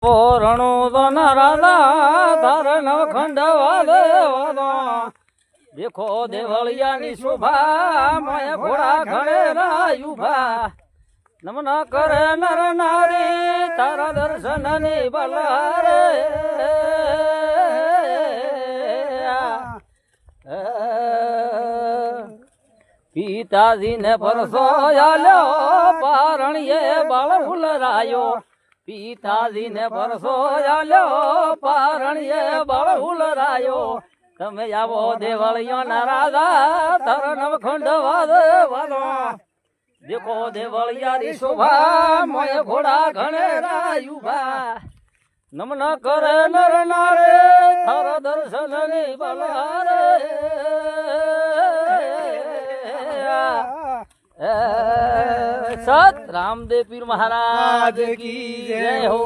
રણો તો રાધા ધારણ ખંડવા દેવાનો દેખો દેવળિયાની શોભા માયા ઘોડા ઘરે રાયુભા નમન કરે નર નારી તારા દર્શન ની બલારે પિતાજી ને પરસો આલ્યો પારણીએ બાળ ફૂલરાયો પિતાજી ને પરસો આલ્યો પારણીએ બાળ ફૂલરાયો તમે આવો દેવળિયો ના રાધા તરણ ખંડવા દેવાનો દેખો દેવળિયારી શોભા મોય ઘોડા ઘણે રાયુભા નમન કરે નર નારે થર દર્શન ની બલારે સત રામદેવ પીર મહારાજ કી જય હો।